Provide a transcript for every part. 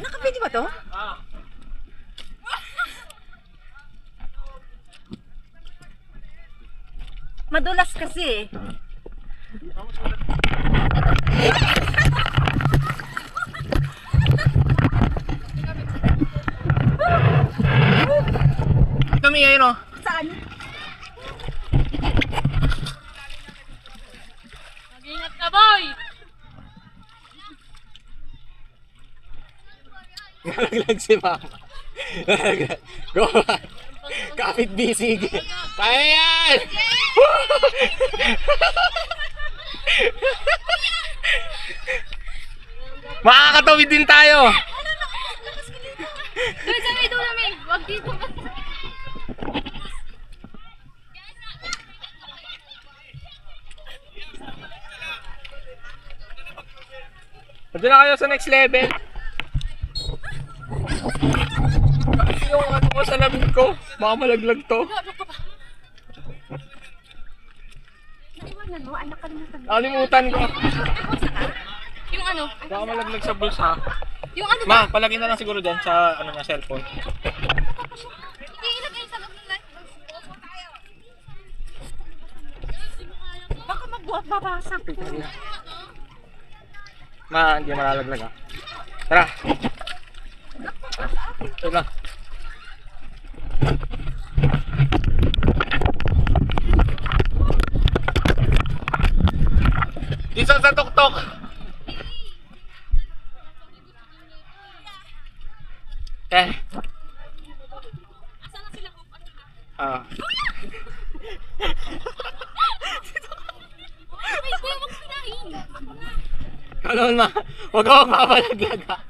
Nakapwede ba to? Madulas kasi eh. Kami ngayon, oh. Saan? Mag-ingat ka, boy! Nalaglag si mama. Nalaglag. Go on. Kapit bisig. Kaya yan! Makakatawid din tayo. Doon sa may dulo, Meg! Huwag dito! Nandiyan na kayo sa next level. Kasi yung ano ko sa lamig ko, baka malaglag to. Naiwanan mo, anak kalimutan mo. Nakalimutan ko. Yung ano? Baka malaglag sa bulsa. Yung ano ba? Ma, palagay na lang siguro dyan sa ano na cellphone. Hindi ilagay sa loob ng light. Baka magbabasag po. Ma, hindi malalaglag ah. Tara. Ito na. Dito sa tuktok. Eh. Asa na sila? Ah. Ay, kuya, huwag sinain! Ano na? Huwag ako magpapalaglag ah.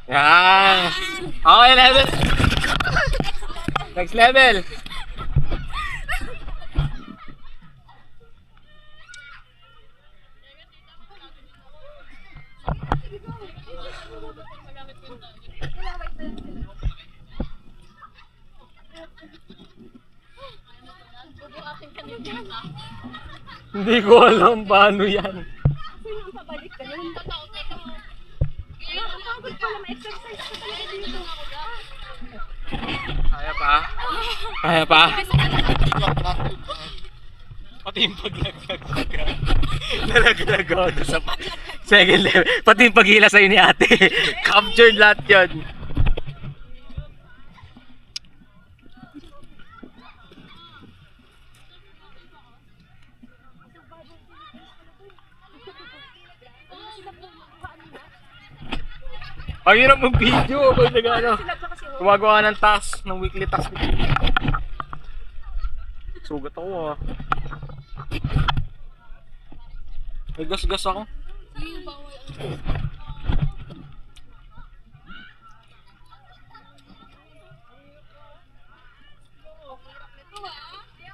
Yan. Okay, level. Next level. Hindi ko alam paano yan. Pabalik ka nun. Nakakapagod pala, may exercise ka talaga dito. Kaya pa? Kaya pa? Pati yung paglaglag. Nalaglag ako doon sa second level. Pati yung paghila sa'yo ni ate. Captured lahat yun. Ang hirap mag-video pag nag-ano. Gumagawa ng task, ng weekly task. Sugat ako ah. May gas-gas ako.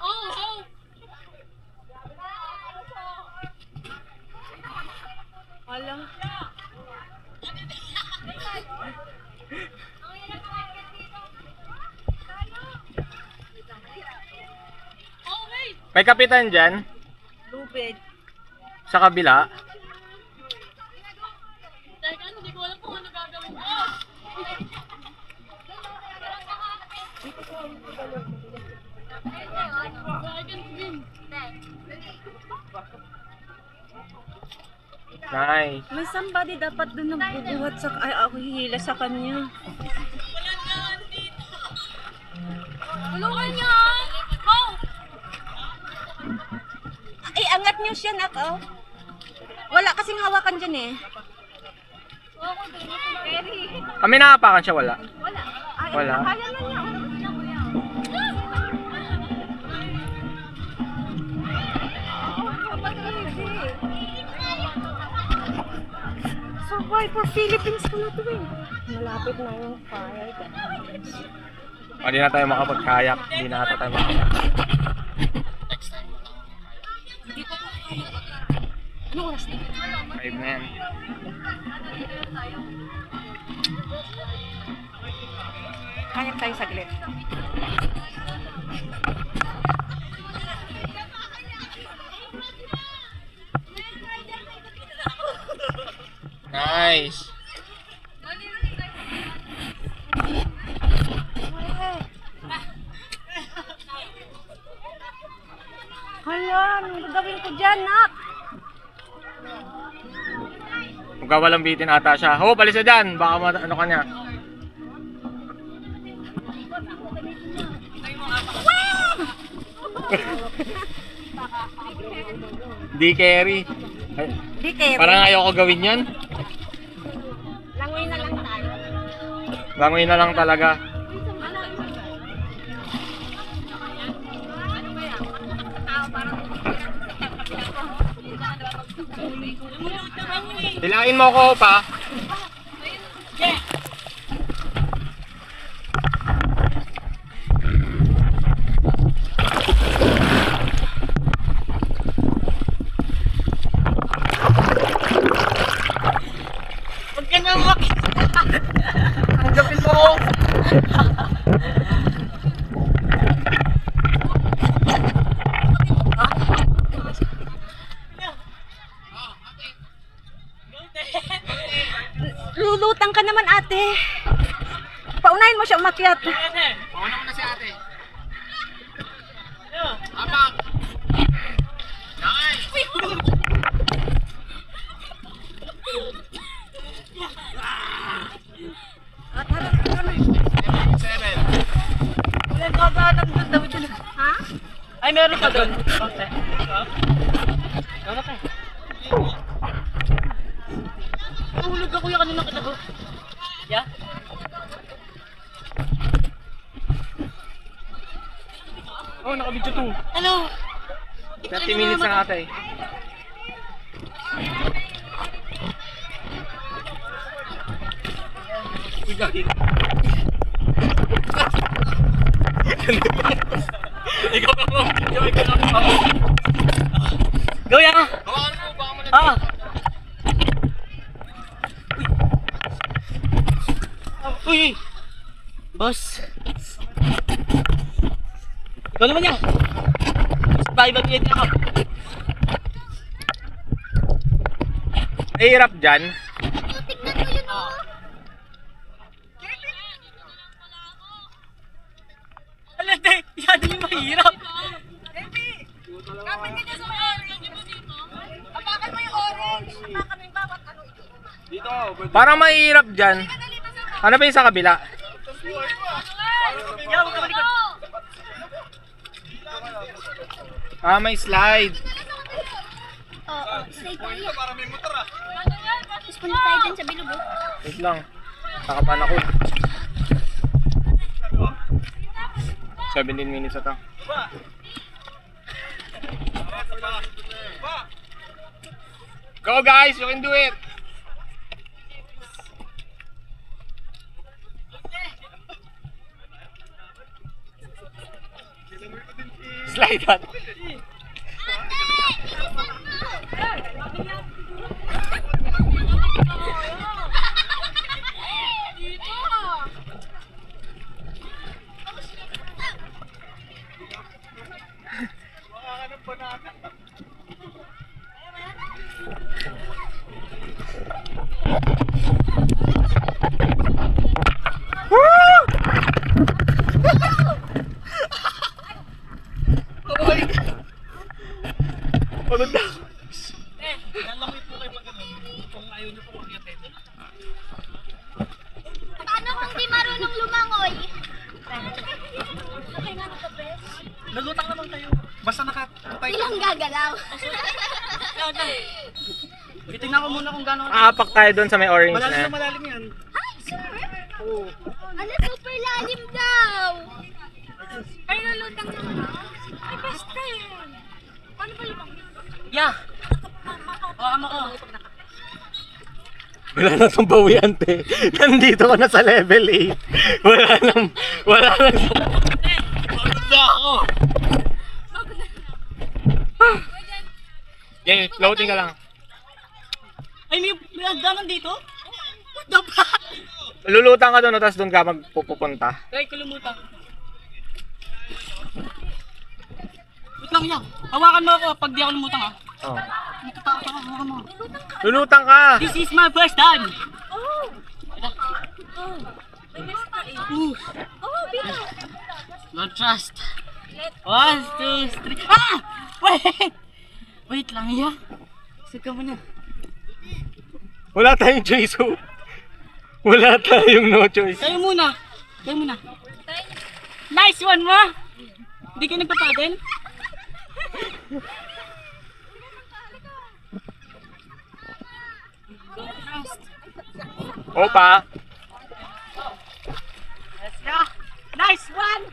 Oh! Alam. Oh, wait! May kapitan dyan, Lubid. sa kabila. Teka, hindi ko alam kung ano gagawin ko. I can swim. Nice. May somebody dapat doon nagbubuhat sa... Ay, ako hihila sa kanya. Tulungan niyo! Oh! Ay, angat niyo siya, nako. Wala kasing hawakan dyan eh. Perry. Kami nakapakan siya, wala. Wala. Ay, Wala. kaya na niya. Survivor Philippines ko na to eh. Malapit na yung fire. Hindi na tayo makapag-kayak. Hindi na ata tayo makapag-kayak. Ano oras na? 5 na yan. Kayak tayo saglit. yan? Ang gagawin ko dyan, nak? Magkawalang bitin ata siya. Ho, palis na dyan. Baka ano ka niya. Di carry. Ay, Di kayo. parang ayoko gawin yan. Langoy na lang tayo. Langoy na lang talaga. Hilain mo ko pa. Huwag ka nang tanggapin mo ko. Lulutang ka naman, ate. Paunahin mo siya umakyat. Pauna mo na si ate. Abang! Nice! At harap ka na. 7. Wala gagalang doon, David. Ha? Ay, meron pa doon. Meron pa. Nahulog ako yung kanina katago. Yeah? Oh, naka-video 2. Ano? 30 minutes na ata eh. Uy, gagi. Ikaw pa mo. Ikaw pa mo. Gawin ka. Hawakan mo, baka mo na. Ah. Uy. Boss. Ikaw naman yan. Survival yun ako. Hirap dyan. Tignan mo yun, oh. Alate, yan yung mahirap. Kapit ka dyan sa orange. Apakan mo yung orange. Apakan mo yung bawat ano ito. Parang mahirap dyan. Ano ba yung sa kabila? Ah, may slide. Oo, stay tayo. Para may motor ah. Tapos punta tayo dyan sa bilog, oh. Wait lang. Nakapan ako. 17 minutes na to. Go guys, you can do it! Slide on. Pagod na. Paano kung di marunong lumangoy? Nalutang naman kayo. Basta nakatay. Ilang gagalaw. Titignan ko muna kung gano'n. Aapak tayo doon sa may orange Malalim na. na malalim yan. Hi, sir! Oo. Ano, super lalim daw. Ay, nalutang naman ako. Ay, basta yun. Paano ba lumang? Yeah. Hawakan mo ko. Wala na itong bawian, te. Nandito ko na sa level 8. Wala nang... Pagod na ako. Okay, floating ka lang. Ay, may agdaman dito? What the fuck? Lulutang ka doon, tapos doon ka magpupunta. Try ko lumutang. Wait lang yan. Hawakan mo ako pag di ako lumutang ha. Oh. Natatakot ako, hawakan mo. Lulutang ka! This is my first time. Oh! Oh! May best ka eh. Ooh. Oh, bita. No trust. 1, 2, 3. Ah! Wait! Wait lang, iya. Sige mo na. Wala tayong choice, oh. Wala tayong no choice. Kayo muna. Kayo muna. Nice one mo! Hindi ka nagpapadel? Opa! Let's go! Nice one!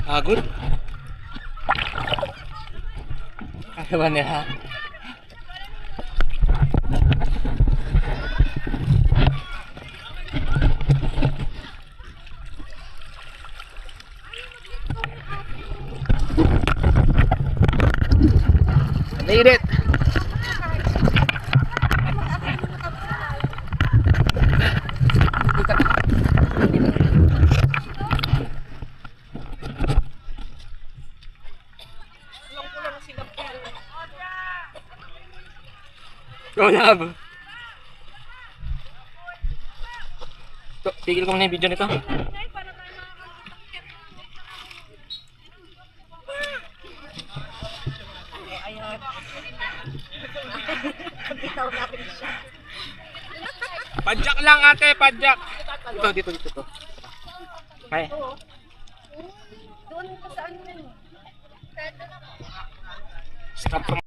Agod? Kaya ba nila? Nainit! Go lab! Tigil ko muna yung video nito. Padjak lang ate, padjak! Dito, dito. Ay. Doon ka sa ano. Stop